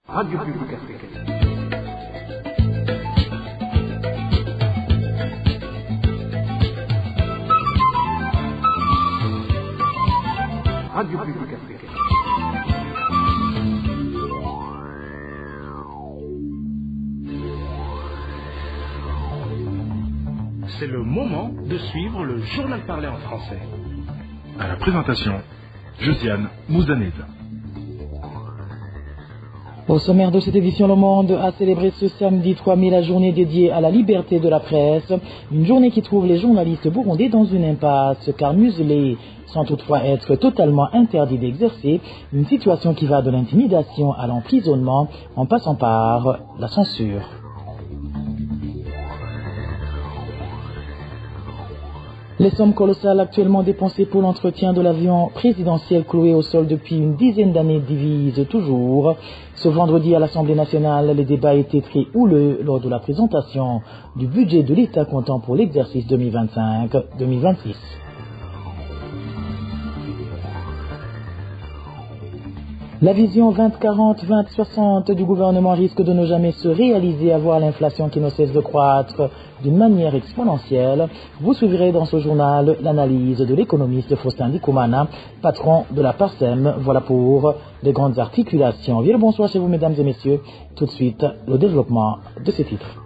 Radio Publique Africaine. Radio Publique Africaine. C'est le moment de suivre le journal parlé en français. À la présentation, Josiane Mouzaneza. Au sommaire de cette édition, le monde a célébré ce samedi 3 mai la journée dédiée à la liberté de la presse. Une journée qui trouve les journalistes burundais dans une impasse, car muselés sans toutefois être totalement interdits d'exercer, une situation qui va de l'intimidation à l'emprisonnement en passant par la censure. Les sommes colossales actuellement dépensées pour l'entretien de l'avion présidentiel cloué au sol depuis une dizaine d'années divisent toujours. Ce vendredi à l'Assemblée nationale, les débats étaient très houleux lors de la présentation du budget de l'État comptant pour l'exercice 2025-2026. La vision 2040-2060 du gouvernement risque de ne jamais se réaliser à voir l'inflation qui ne cesse de croître d'une manière exponentielle. Vous suivrez dans ce journal l'analyse de l'économiste Faustin Ndikumana, patron de la PARSEM. Voilà pour les grandes articulations. Bien le bonsoir chez vous mesdames et messieurs. Tout de suite, le développement de ces titres.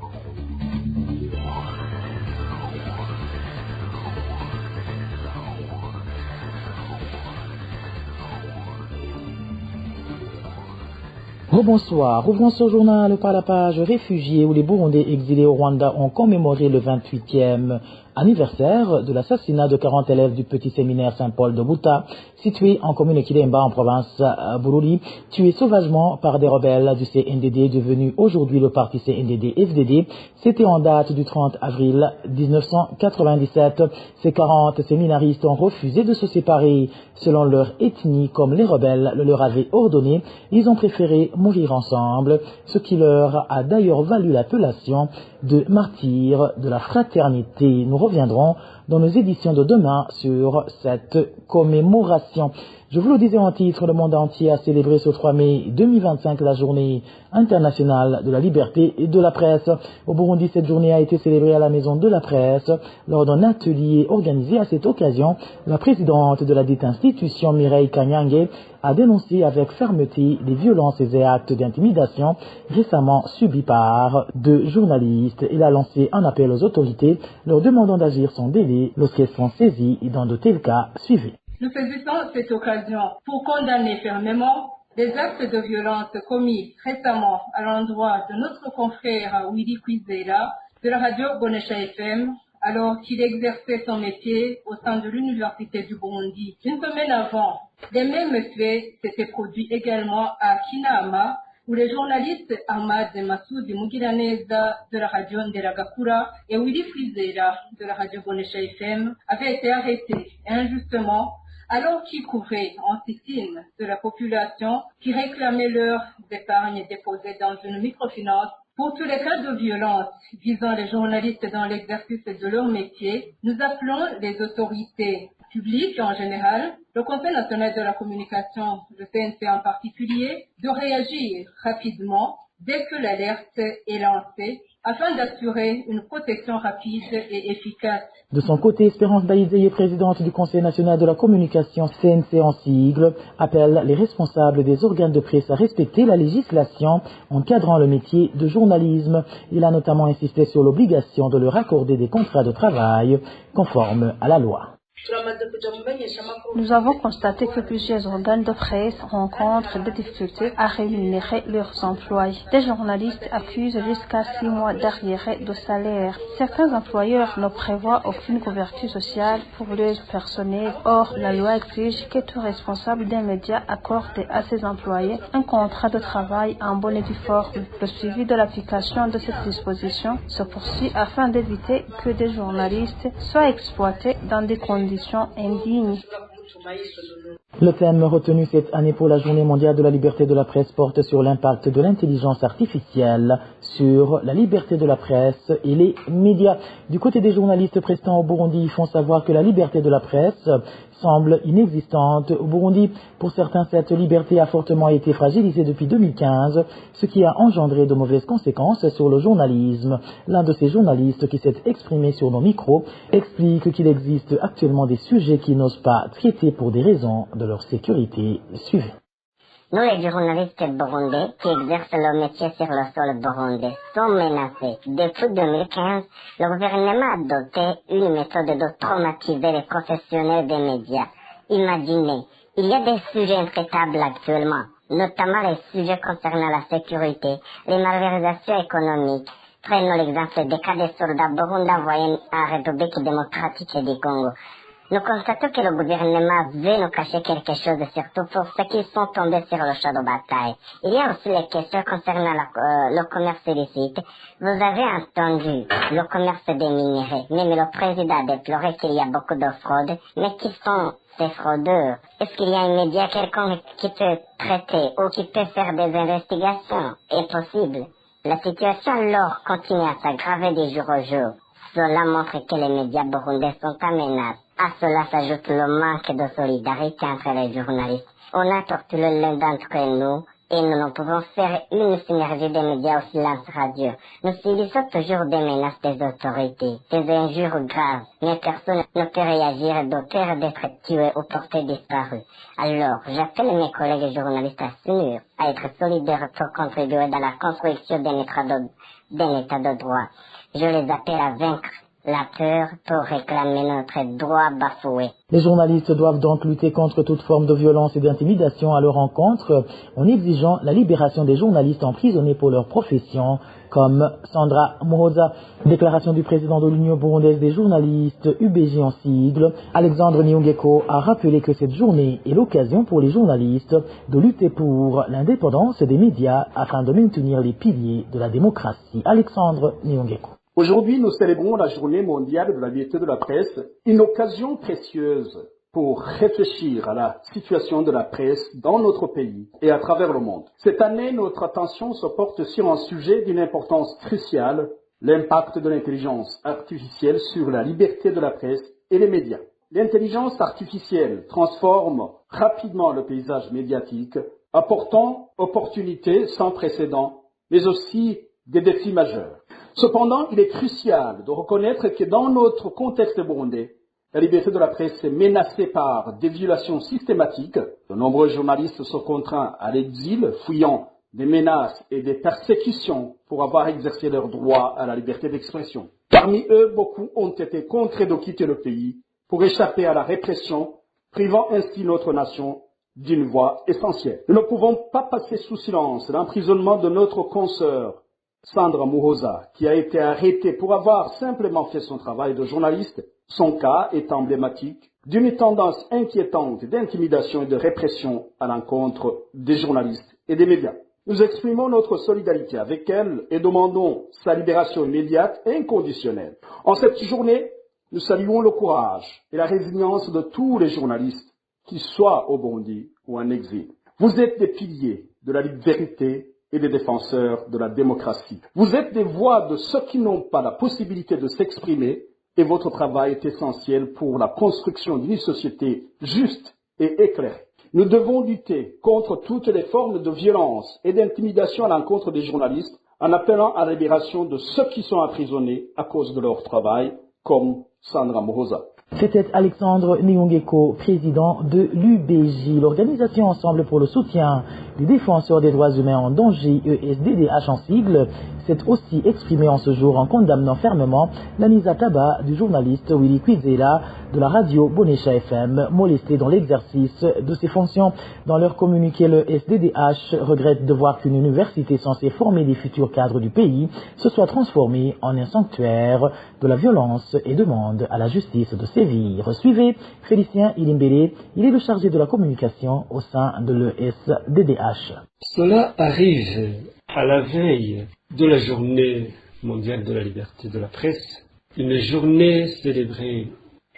Rebonsoir. Ouvrons ce journal par la page réfugiés où les Burundais exilés au Rwanda ont commémoré le 28e anniversaire de l'assassinat de 40 élèves du petit séminaire Saint-Paul de Buta, situé en commune Kilemba en province Bururi, tués sauvagement par des rebelles du CNDD devenu aujourd'hui le parti CNDD-FDD. C'était en date du 30 avril 1997. Ces 40 séminaristes ont refusé de se séparer selon leur ethnie comme les rebelles le leur avaient ordonné. Ils ont préféré mourir ensemble, ce qui leur a d'ailleurs valu l'appellation de martyrs de la fraternité. Nous reviendrons dans nos éditions de demain sur cette commémoration. Je vous le disais en titre, le monde entier a célébré ce 3 mai 2025 la journée internationale de la liberté et de la presse. Au Burundi, cette journée a été célébrée à la Maison de la Presse. Lors d'un atelier organisé à cette occasion, la présidente de la dite institution, Mireille Kanyange, a dénoncé avec fermeté les violences et actes d'intimidation récemment subis par deux journalistes. Elle a lancé un appel aux autorités leur demandant d'agir sans délai lorsqu'elles sont saisies dans de tels cas. Suivez. Nous saisissons cette occasion pour condamner fermement les actes de violence commis récemment à l'endroit de notre confrère Willy Kwizera de la radio Bonesha FM alors qu'il exerçait son métier au sein de l'Université du Burundi. Une semaine avant, les mêmes faits s'étaient produits également à Kinama où les journalistes Ahmad Massoudi Mugiraneza de la radio Nderagakura et Willy Kwizera de la radio Bonesha FM avaient été arrêtés injustement alors qu'ils couvraient en sit-in de la population qui réclamait leurs épargnes déposées dans une microfinance. Pour tous les cas de violence visant les journalistes dans l'exercice de leur métier, nous appelons les autorités publiques en général, le Conseil national de la communication, le CNC en particulier, de réagir rapidement dès que l'alerte est lancée afin d'assurer une protection rapide et efficace. De son côté, Espérance Baïzeye, présidente du Conseil national de la communication CNC en sigle, appelle les responsables des organes de presse à respecter la législation encadrant le métier de journalisme. Il a notamment insisté sur l'obligation de leur accorder des contrats de travail conformes à la loi. Nous avons constaté que plusieurs organes de presse rencontrent des difficultés à rémunérer leurs employés. Des journalistes accusent jusqu'à 6 mois d'arriérés de salaire. Certains employeurs ne prévoient aucune couverture sociale pour leur personnel. Or, la loi exige que tout responsable d'un média accorde à ses employés un contrat de travail en bonne et due forme. Le suivi de l'application de cette disposition se poursuit afin d'éviter que des journalistes soient exploités dans des conditions indignes. Le thème retenu cette année pour la Journée mondiale de la liberté de la presse porte sur l'impact de l'intelligence artificielle sur la liberté de la presse et les médias. Du côté des journalistes prestants au Burundi, ils font savoir que la liberté de la presse semble inexistante au Burundi. Pour certains, cette liberté a fortement été fragilisée depuis 2015, ce qui a engendré de mauvaises conséquences sur le journalisme. L'un de ces journalistes qui s'est exprimé sur nos micros explique qu'il existe actuellement des sujets qu'ils n'osent pas traiter pour des raisons de leur sécurité. Suivez. Nous, les journalistes burundais qui exercent leur métier sur le sol burundais, sont menacés. Depuis 2015, le gouvernement a adopté une méthode de traumatiser les professionnels des médias. Imaginez, il y a des sujets intraitables actuellement, notamment les sujets concernant la sécurité, les malversations économiques. Prenons l'exemple des cas des soldats burundais envoyés en République démocratique du Congo. Nous constatons que le gouvernement veut nous cacher quelque chose, surtout pour ceux qui sont tombés sur le champ de bataille. Il y a aussi les questions concernant le commerce illicite. Vous avez entendu le commerce des minéraux. Même le président a déploré qu'il y a beaucoup de fraudes. Mais qui sont ces fraudeurs? Est-ce qu'il y a un média quelconque qui peut traiter ou qui peut faire des investigations? Impossible. La situation alors continue à s'aggraver de jour au jour. Cela montre que les médias burundais sont en menace. À cela s'ajoute le manque de solidarité entre les journalistes. On a torturé l'un d'entre nous et nous ne pouvons faire une synergie des médias au silence radio. Nous subissons toujours des menaces des autorités, des injures graves, mais personne ne peut réagir de peur d'être tué ou porté disparu. Alors, j'appelle mes collègues journalistes à s'unir, à être solidaires pour contribuer dans la construction d'un état de droit. Je les appelle à vaincre la peur pour réclamer notre droit bafoué. Les journalistes doivent donc lutter contre toute forme de violence et d'intimidation à leur encontre en exigeant la libération des journalistes emprisonnés pour leur profession, comme Sandra Muhoza. Déclaration du président de l'Union burundaise des journalistes, UBJ en sigle. Alexandre Niungeko a rappelé que cette journée est l'occasion pour les journalistes de lutter pour l'indépendance des médias afin de maintenir les piliers de la démocratie. Alexandre Niungeko. Aujourd'hui, nous célébrons la Journée mondiale de la liberté de la presse, une occasion précieuse pour réfléchir à la situation de la presse dans notre pays et à travers le monde. Cette année, notre attention se porte sur un sujet d'une importance cruciale, l'impact de l'intelligence artificielle sur la liberté de la presse et les médias. L'intelligence artificielle transforme rapidement le paysage médiatique, apportant opportunités sans précédent, mais aussi des défis majeurs. Cependant, il est crucial de reconnaître que dans notre contexte burundais, la liberté de la presse est menacée par des violations systématiques. De nombreux journalistes sont contraints à l'exil, fuyant des menaces et des persécutions pour avoir exercé leur droit à la liberté d'expression. Parmi eux, beaucoup ont été contraints de quitter le pays pour échapper à la répression, privant ainsi notre nation d'une voix essentielle. Nous ne pouvons pas passer sous silence l'emprisonnement de notre consoeur, Sandra Muhoza, qui a été arrêtée pour avoir simplement fait son travail de journaliste. Son cas est emblématique d'une tendance inquiétante d'intimidation et de répression à l'encontre des journalistes et des médias. Nous exprimons notre solidarité avec elle et demandons sa libération immédiate et inconditionnelle. En cette journée, nous saluons le courage et la résilience de tous les journalistes, qu'ils soient au Burundi ou en exil. Vous êtes des piliers de la vérité et des défenseurs de la démocratie. Vous êtes des voix de ceux qui n'ont pas la possibilité de s'exprimer et votre travail est essentiel pour la construction d'une société juste et éclairée. Nous devons lutter contre toutes les formes de violence et d'intimidation à l'encontre des journalistes en appelant à la libération de ceux qui sont emprisonnés à cause de leur travail, comme Sandra Muhoza. C'était Alexandre Niungeko, président de l'UBJ, l'organisation Ensemble pour le soutien des défenseurs des droits humains en danger, ESDDH en sigle, s'est aussi exprimé en ce jour en condamnant fermement la mise à tabac du journaliste Willy Kwizera de la radio Bonesha FM, molesté dans l'exercice de ses fonctions. Dans leur communiqué, le SDDH regrette de voir qu'une université censée former des futurs cadres du pays se soit transformée en un sanctuaire de la violence et demande à la justice de sévir. Suivez Félicien Ilimbele, il est le chargé de la communication au sein de l'ESDDH. Cela arrive à la veille de la journée mondiale de la liberté de la presse, une journée célébrée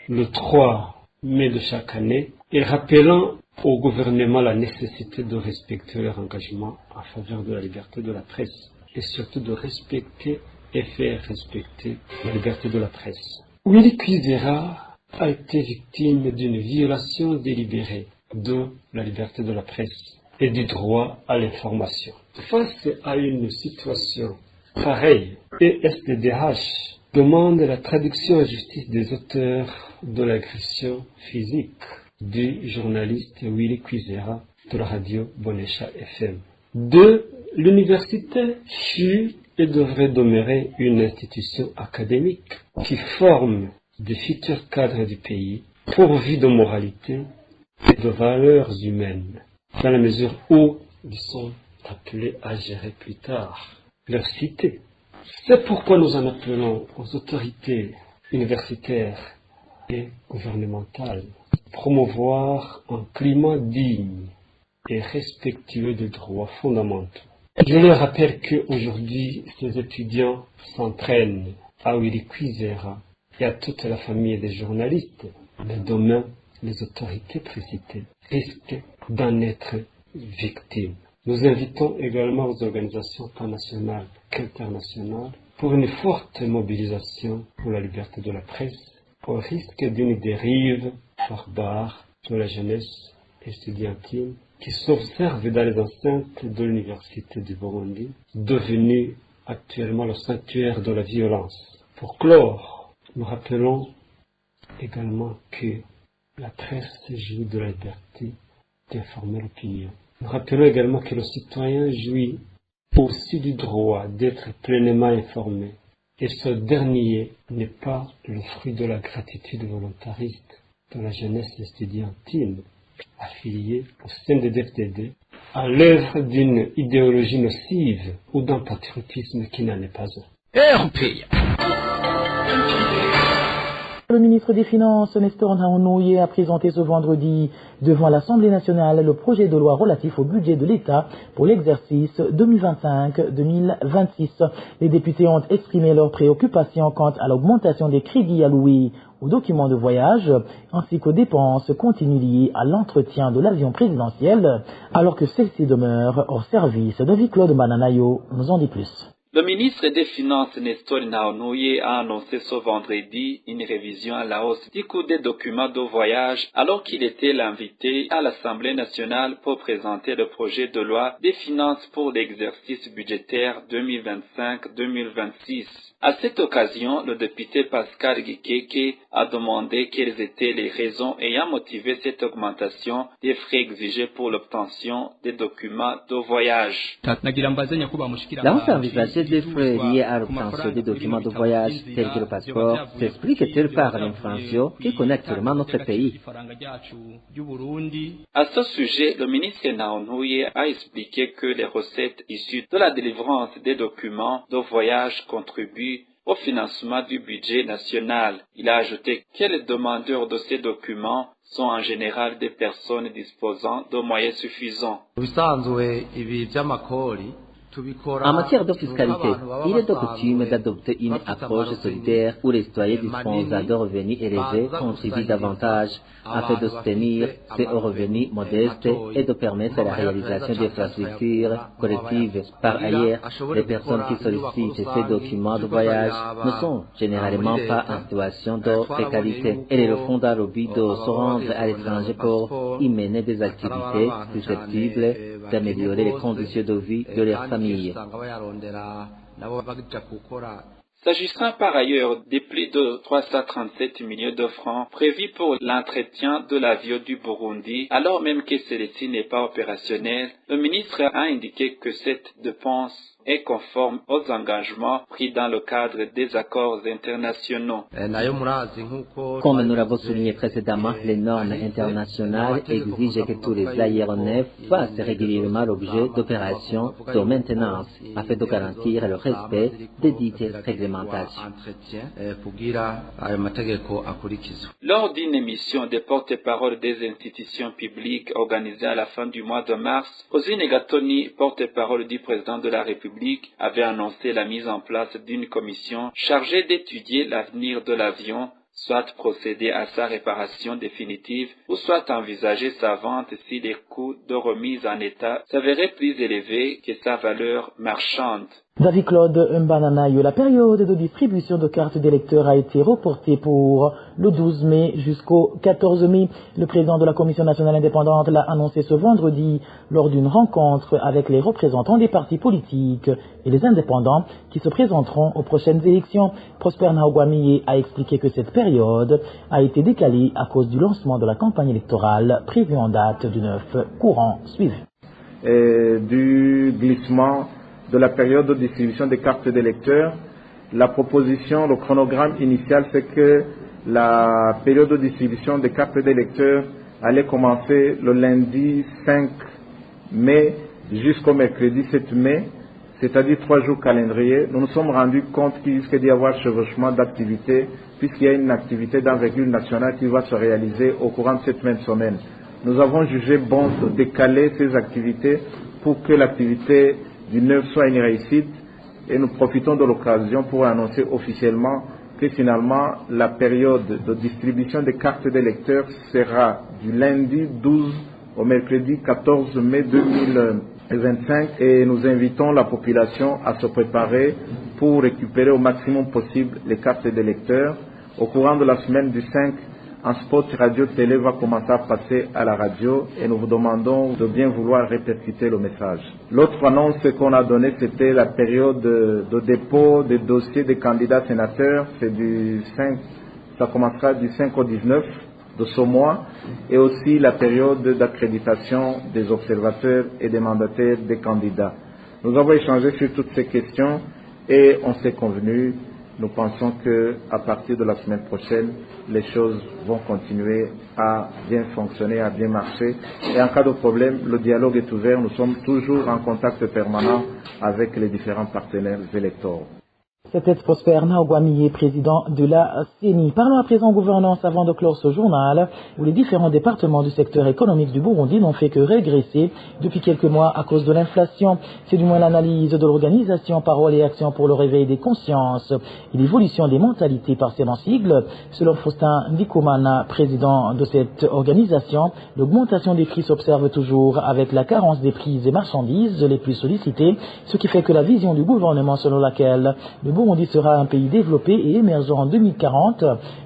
le 3 mai de chaque année et rappelant au gouvernement la nécessité de respecter leur engagement en faveur de la liberté de la presse et surtout de respecter et faire respecter la liberté de la presse. Willy Kwizera a été victime d'une violation délibérée de la liberté de la presse et du droit à l'information. Face à une situation pareille, ESDDH demande la traduction en justice des auteurs de l'agression physique du journaliste Willy Kwizera de la radio Bonesha FM. 2. L'université fut et devrait demeurer une institution académique qui forme des futurs cadres du pays pourvus de moralité et de valeurs humaines, dans la mesure où ils sont appelés à gérer plus tard leur cité. C'est pourquoi nous en appelons aux autorités universitaires et gouvernementales promouvoir un climat digne et respectueux des droits fondamentaux. Je leur rappelle qu'aujourd'hui, ces étudiants s'entraînent à Willy Kwizera et à toute la famille des journalistes. Mais demain, les autorités précitées risquent d'en être victimes. Nous invitons également aux organisations tant nationales qu'internationales pour une forte mobilisation pour la liberté de la presse, au risque d'une dérive barbare de la jeunesse estudiantine qui s'observe dans les enceintes de l'université du Burundi, devenue actuellement le sanctuaire de la violence. Pour clore, nous rappelons également que la presse jouit de la liberté d'informer l'opinion. Nous rappelons également que le citoyen jouit aussi du droit d'être pleinement informé. Et ce dernier n'est pas le fruit de la gratitude volontariste de la jeunesse estudiantine affiliée au sein des FDD à l'œuvre d'une idéologie nocive ou d'un patriotisme qui n'en est pas un. Le ministre des Finances, Nestor Naonouye, a présenté ce vendredi devant l'Assemblée nationale le projet de loi relatif au budget de l'État pour l'exercice 2025-2026. Les députés ont exprimé leurs préoccupations quant à l'augmentation des crédits alloués aux documents de voyage ainsi qu'aux dépenses continues liées à l'entretien de l'avion présidentiel, alors que celle-ci demeure hors service. David-Claude Mananayo nous en dit plus. Le ministre des Finances Nestor Naonouye a annoncé ce vendredi une révision à la hausse du coût des documents de voyage alors qu'il était l'invité à l'Assemblée nationale pour présenter le projet de loi des finances pour l'exercice budgétaire 2025-2026. À cette occasion, le député Pascal Gikeke a demandé quelles étaient les raisons ayant motivé cette augmentation des frais exigés pour l'obtention des documents de voyage. La hausse envisagée des frais liés à l'obtention des documents de voyage tels que le passeport s'explique-t-elle par l'inflation que connaît actuellement notre pays? À ce sujet, le ministre Naonouye a expliqué que les recettes issues de la délivrance des documents de voyage contribuent au financement du budget national. Il a ajouté que les demandeurs de ces documents sont en général des personnes disposant de moyens suffisants. En matière de fiscalité, il est de coutume d'adopter une approche solidaire où les citoyens disposant de revenus élevés contribuent davantage afin de soutenir ces revenus modestes et de permettre la réalisation d'infrastructures collectives. Par ailleurs, les personnes qui sollicitent ces documents de voyage ne sont généralement pas en situation de précarité. Elles le font dans le but de se rendre à l'étranger pour y mener des activités susceptibles d'améliorer les conditions de vie de leurs familles. S'agissant par ailleurs des plus de 337 millions de francs prévus pour l'entretien de l'avion du Burundi, alors même que celui-ci n'est pas opérationnel, le ministre a indiqué que cette dépense est conforme aux engagements pris dans le cadre des accords internationaux. Comme nous l'avons souligné précédemment, les normes internationales exigent que tous les aéronefs fassent régulièrement l'objet d'opérations de maintenance afin de garantir le respect des dites réglementations. Lors d'une émission des porte-parole des institutions publiques organisée à la fin du mois de mars, Rosine Gatoni, porte-parole du président de la République, avait annoncé la mise en place d'une commission chargée d'étudier l'avenir de l'avion soit procéder à sa réparation définitive ou soit envisager sa vente si les coûts de remise en état s'avéraient plus élevés que sa valeur marchande. David Claude Mbananayo, la période de distribution de cartes d'électeurs a été reportée pour le 12 mai jusqu'au 14 mai. Le président de la Commission nationale indépendante l'a annoncé ce vendredi lors d'une rencontre avec les représentants des partis politiques et les indépendants qui se présenteront aux prochaines élections. Prosper Naogwamiye a expliqué que cette période a été décalée à cause du lancement de la campagne électorale prévue en date du 9 courant suivi. Du glissement de la période de distribution des cartes d'électeurs, la proposition, le chronogramme initial, c'est que la période de distribution des cartes d'électeurs allait commencer le lundi 5 mai jusqu'au mercredi 7 mai, c'est-à-dire 3 jours calendrier. Nous nous sommes rendus compte qu'il risque d'y avoir chevauchement d'activités, puisqu'il y a une activité d'envergure nationale qui va se réaliser au courant de cette même semaine. Nous avons jugé bon de décaler ces activités pour que l'activité du 9 soit une réussite, et nous profitons de l'occasion pour annoncer officiellement que finalement la période de distribution des cartes d'électeurs sera du lundi 12 au mercredi 14 mai 2025, et nous invitons la population à se préparer pour récupérer au maximum possible les cartes d'électeurs. Au courant de la semaine du 5, un spot radio-télé va commencer à passer à la radio et nous vous demandons de bien vouloir répercuter le message. L'autre annonce qu'on a donnée, c'était la période de dépôt des dossiers des candidats sénateurs. C'est du 5, ça commencera du 5 au 19 de ce mois, et aussi la période d'accréditation des observateurs et des mandataires des candidats. Nous avons échangé sur toutes ces questions et on s'est convenu. Nous pensons qu'à partir de la semaine prochaine, les choses vont continuer à bien fonctionner, à bien marcher. Et en cas de problème, le dialogue est ouvert. Nous sommes toujours en contact permanent avec les différents partenaires électoraux. C'était Prosper Naogwamiye, président de la CENI. Parlons à présent gouvernance avant de clore ce journal, où les différents départements du secteur économique du Burundi n'ont fait que régresser depuis quelques mois à cause de l'inflation. C'est du moins l'analyse de l'organisation Parole et Action pour le réveil des consciences et l'évolution des mentalités par ses sigles. Selon Faustin Ndikumana, président de cette organisation, l'augmentation des prix s'observe toujours avec la carence des prix et marchandises les plus sollicitées, ce qui fait que la vision du gouvernement selon laquelle le Burundi sera un pays développé et émergent en 2040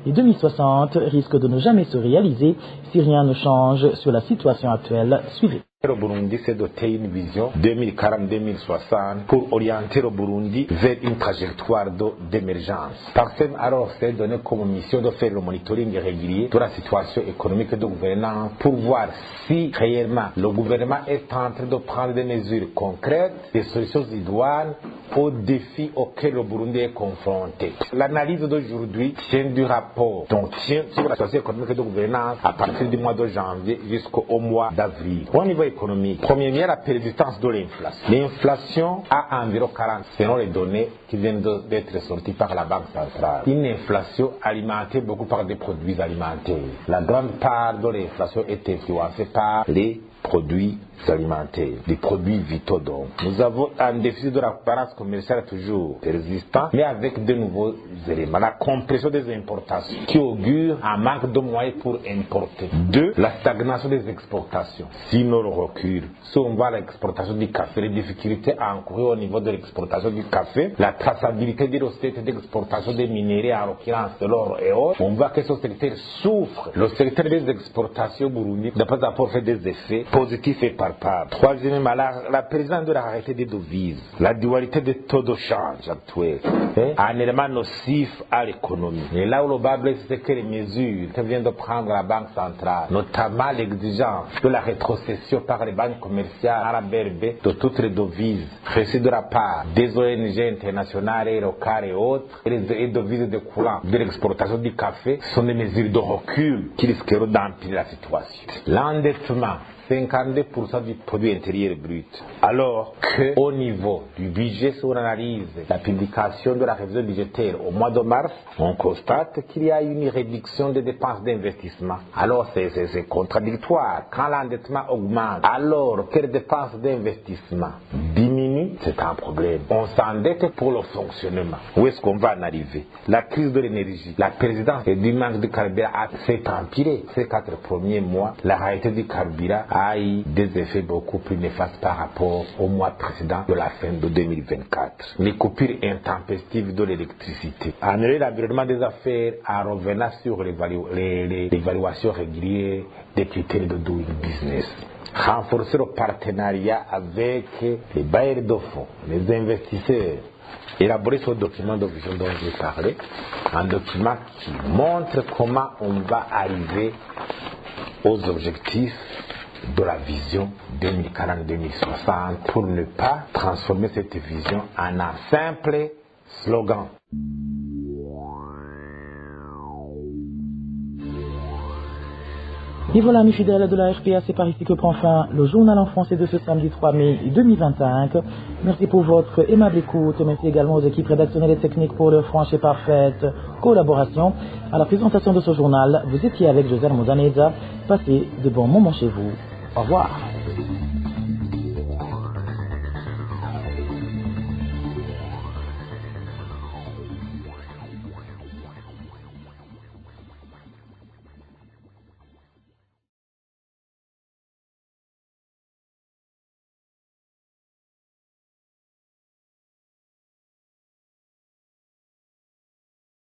et 2060 risque de ne jamais se réaliser si rien ne change sur la situation actuelle. Suivez. Le Burundi s'est doté d'une vision 2040-2060 pour orienter le Burundi vers une trajectoire d'émergence. Parsem alors s'est donné comme mission de faire le monitoring régulier de la situation économique et de gouvernance pour voir si réellement le gouvernement est en train de prendre des mesures concrètes, des solutions idoines aux défis auxquels le Burundi est confronté. L'analyse d'aujourd'hui tient du rapport, donc tient sur la situation économique et de gouvernance à partir du mois de janvier jusqu'au mois d'avril. Au niveau économique, premièrement, la persistance de l'inflation. L'inflation a environ 40, selon les données qui viennent d'être sorties par la Banque centrale. Une inflation alimentée beaucoup par des produits alimentaires. La grande part de l'inflation est influencée par les produits alimentaires, des produits vitaux donc. Nous avons un déficit de la balance commerciale toujours persistant, mais avec de nouveaux éléments. La compression des importations qui augure un manque de moyens pour importer. 2. La stagnation des exportations. Sinon le recul. Si on voit l'exportation du café, les difficultés à encourir au niveau de l'exportation du café, la traçabilité des recettes d'exportation des minéraux, en l'occurrence de l'or et autres, on voit que ce secteur souffre. Le secteur des exportations burundi n'a pas encore fait des effets positifs et palpables. Troisièmement, la présence de la rareté des devises, la dualité des taux de change actuels, un élément nocif à l'économie. Et là où le bas blesse, c'est que les mesures que vient de prendre la Banque centrale, notamment l'exigence de la rétrocession par les banques commerciales à la BRB de toutes les devises reçues de la part des ONG internationales et locales et autres, et les devises de courant de l'exportation du café, sont des mesures de recul qui risqueront d'empirer la situation. L'endettement, 52% du produit intérieur brut. Alors qu'au niveau du budget, si on analyse la publication de la révision budgétaire au mois de mars, on constate qu'il y a une réduction des dépenses d'investissement. Alors c'est contradictoire. Quand l'endettement augmente, alors que les dépenses d'investissement diminuent revenus, c'est un problème. On s'endette pour le fonctionnement. Où est-ce qu'on va en arriver? La crise de l'énergie, la présidence et du manque de carburant s'est empirée. Ces 4 premiers mois, la réalité du carburant a eu des effets beaucoup plus néfastes par rapport au mois précédent de la fin de 2024. Les coupures intempestives de l'électricité. Annuler l'environnement des affaires en revenant sur l'évaluation régulière des critères de doing business. Renforcer le partenariat avec les bailleurs de fonds, les investisseurs. Élaborer ce document de vision dont j'ai parlé, un document qui montre comment on va arriver aux objectifs de la vision 2040-2060 pour ne pas transformer cette vision en un simple slogan. Et voilà, mes fidèles de la RPA, c'est par ici que prend fin le journal en français de ce samedi 3 mai 2025. Merci pour votre aimable écoute. Merci également aux équipes rédactionnelles et techniques pour leur franche et parfaite collaboration. À la présentation de ce journal, vous étiez avec Josiane Muzaneza. Passez de bons moments chez vous. Au revoir.